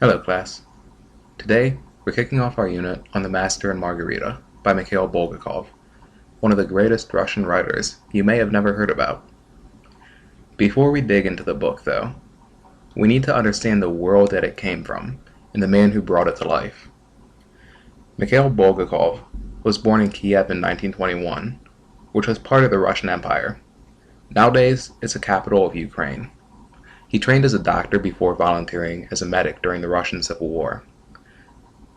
Hello class. Today, we're kicking off our unit on The Master and Margarita by Mikhail Bulgakov, one of the greatest Russian writers you may have never heard about. Before we dig into the book, though, we need to understand the world that it came from and the man who brought it to life. Mikhail Bulgakov was born in Kiev in 1921, which was part of the Russian Empire. Nowadays, it's the capital of Ukraine. He trained as a doctor before volunteering as a medic during the Russian Civil War.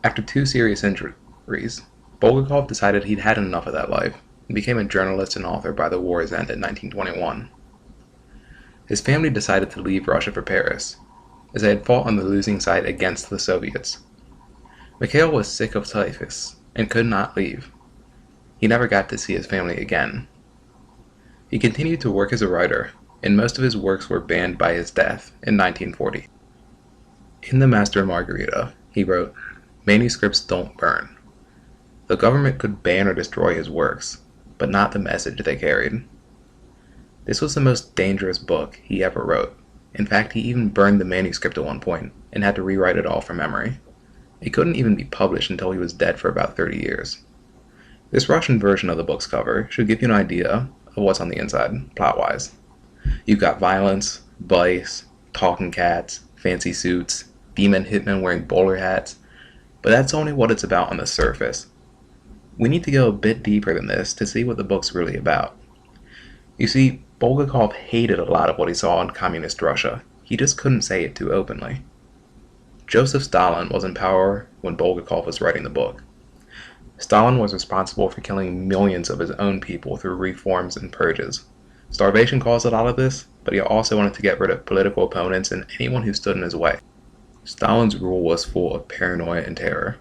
After 2 serious injuries, Bulgakov decided he'd had enough of that life and became a journalist and author by the war's end in 1921. His family decided to leave Russia for Paris, as they had fought on the losing side against the Soviets. Mikhail was sick of typhus and could not leave. He never got to see his family again. He continued to work as a writer, and most of his works were banned by his death in 1940. In The Master and Margarita, he wrote, "Manuscripts don't burn." The government could ban or destroy his works, but not the message they carried. This was the most dangerous book he ever wrote. In fact, he even burned the manuscript at one point and had to rewrite it all from memory. It couldn't even be published until he was dead for about 30 years. This Russian version of the book's cover should give you an idea of what's on the inside, plot-wise. You've got violence, vice, talking cats, fancy suits, demon hitmen wearing bowler hats, but that's only what it's about on the surface. We need to go a bit deeper than this to see what the book's really about. You see, Bulgakov hated a lot of what he saw in communist Russia. He just couldn't say it too openly. Joseph Stalin was in power when Bulgakov was writing the book. Stalin was responsible for killing millions of his own people through reforms and purges. Starvation caused a lot of this, but he also wanted to get rid of political opponents and anyone who stood in his way. Stalin's rule was full of paranoia and terror.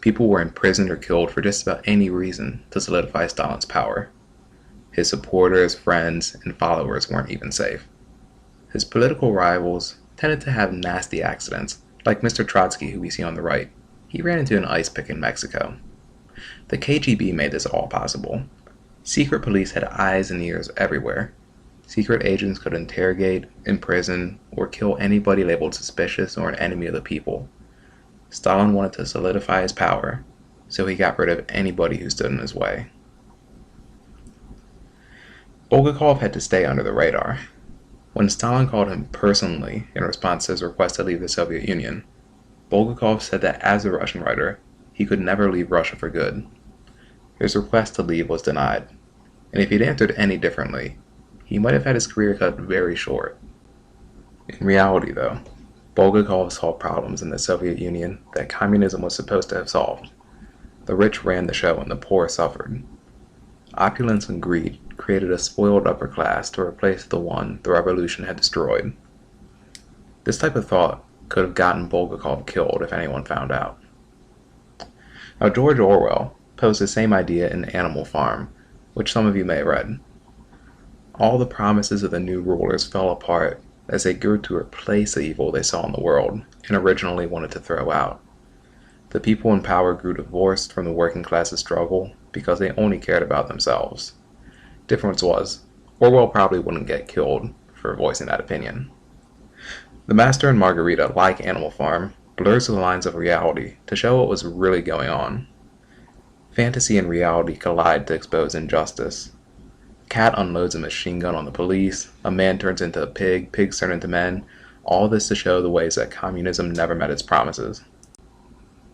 People were imprisoned or killed for just about any reason to solidify Stalin's power. His supporters, friends, and followers weren't even safe. His political rivals tended to have nasty accidents, like Mr. Trotsky, who we see on the right. He ran into an ice pick in Mexico. The KGB made this all possible. Secret police had eyes and ears everywhere. Secret agents could interrogate, imprison, or kill anybody labeled suspicious or an enemy of the people. Stalin wanted to solidify his power, so he got rid of anybody who stood in his way. Bulgakov had to stay under the radar. When Stalin called him personally in response to his request to leave the Soviet Union, Bulgakov said that as a Russian writer, he could never leave Russia for good. His request to leave was denied, and if he'd answered any differently, he might have had his career cut very short. In reality, though, Bulgakov saw problems in the Soviet Union that communism was supposed to have solved. The rich ran the show and the poor suffered. Opulence and greed created a spoiled upper class to replace the one the revolution had destroyed. This type of thought could have gotten Bulgakov killed if anyone found out. Now, George Orwell posed the same idea in Animal Farm, which some of you may have read. All the promises of the new rulers fell apart as they grew to replace the evil they saw in the world and originally wanted to throw out. The people in power grew divorced from the working class's struggle because they only cared about themselves. Difference was, Orwell probably wouldn't get killed for voicing that opinion. The Master and Margarita, like Animal Farm, blurs the lines of reality to show what was really going on. Fantasy and reality collide to expose injustice. A cat unloads a machine gun on the police, a man turns into a pig, pigs turn into men, all this to show the ways that communism never met its promises.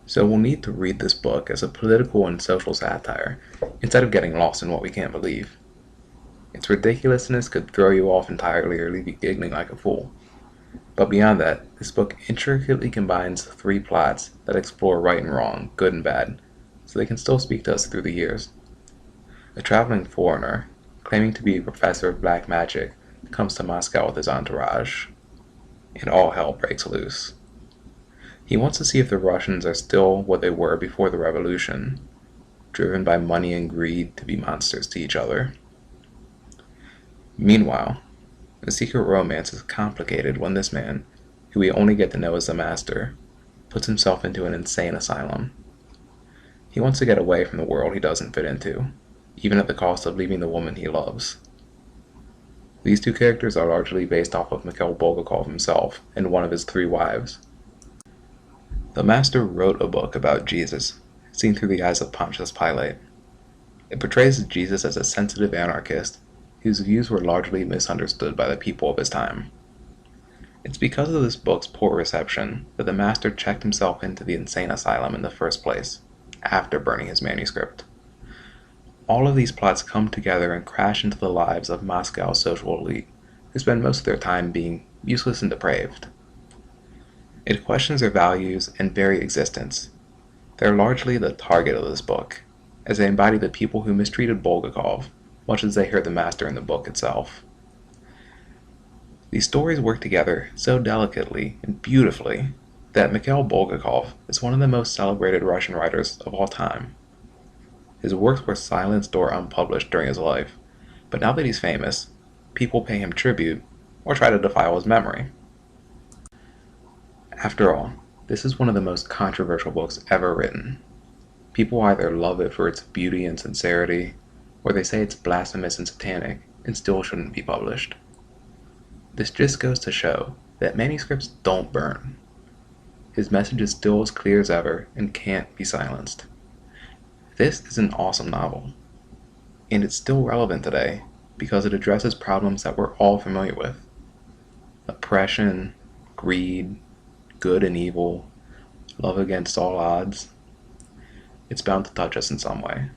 So we'll need to read this book as a political and social satire, instead of getting lost in what we can't believe. Its ridiculousness could throw you off entirely or leave you giggling like a fool. But beyond that, this book intricately combines 3 plots that explore right and wrong, good and bad, so they can still speak to us through the years. A traveling foreigner, claiming to be a professor of black magic, comes to Moscow with his entourage, and all hell breaks loose. He wants to see if the Russians are still what they were before the revolution, driven by money and greed to be monsters to each other. Meanwhile, the secret romance is complicated when this man, who we only get to know as the Master, puts himself into an insane asylum. He wants to get away from the world he doesn't fit into, even at the cost of leaving the woman he loves. These 2 characters are largely based off of Mikhail Bulgakov himself and one of his 3 wives. The Master wrote a book about Jesus, seen through the eyes of Pontius Pilate. It portrays Jesus as a sensitive anarchist whose views were largely misunderstood by the people of his time. It's because of this book's poor reception that the Master checked himself into the insane asylum in the first place, after burning his manuscript. All of these plots come together and crash into the lives of Moscow's social elite, who spend most of their time being useless and depraved. It questions their values and very existence. They're largely the target of this book, as they embody the people who mistreated Bulgakov, much as they hurt the Master in the book itself. These stories work together so delicately and beautifully that Mikhail Bulgakov is one of the most celebrated Russian writers of all time. His works were silenced or unpublished during his life, but now that he's famous, people pay him tribute or try to defile his memory. After all, this is one of the most controversial books ever written. People either love it for its beauty and sincerity, or they say it's blasphemous and satanic and still shouldn't be published. This just goes to show that manuscripts don't burn. His message is still as clear as ever and can't be silenced. This is an awesome novel, and it's still relevant today because it addresses problems that we're all familiar with. Oppression, greed, good and evil, love against all odds. It's bound to touch us in some way.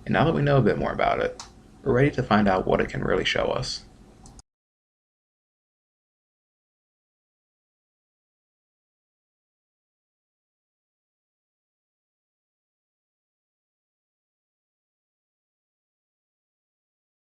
And now that we know a bit more about it, we're ready to find out what it can really show us.